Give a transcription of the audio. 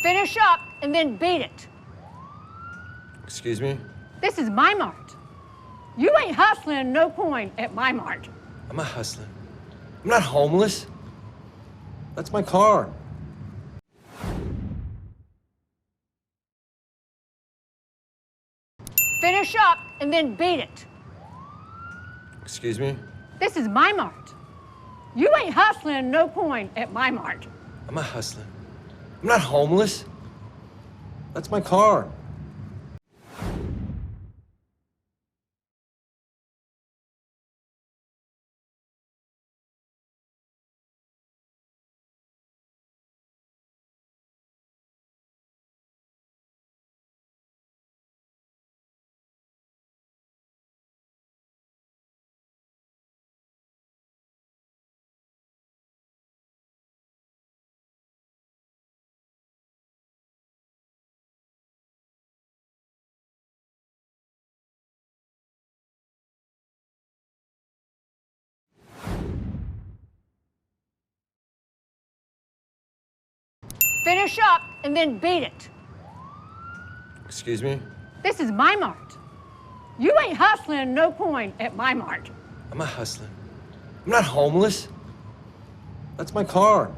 Finish up and then beat it. Excuse me? This is my mart. You ain't hustling no coin at my mart. I'm not hustling. I'm not homeless. That's my car. Finish up and then beat it. Excuse me? This is my mart. You ain't hustling no coin at my mart. I'm not hustling. I'm not homeless. That's my car. Finish up and then beat it. Excuse me? This is my mart. You ain't hustling no coin at my mart. I'm not hustling. I'm not homeless. That's my car.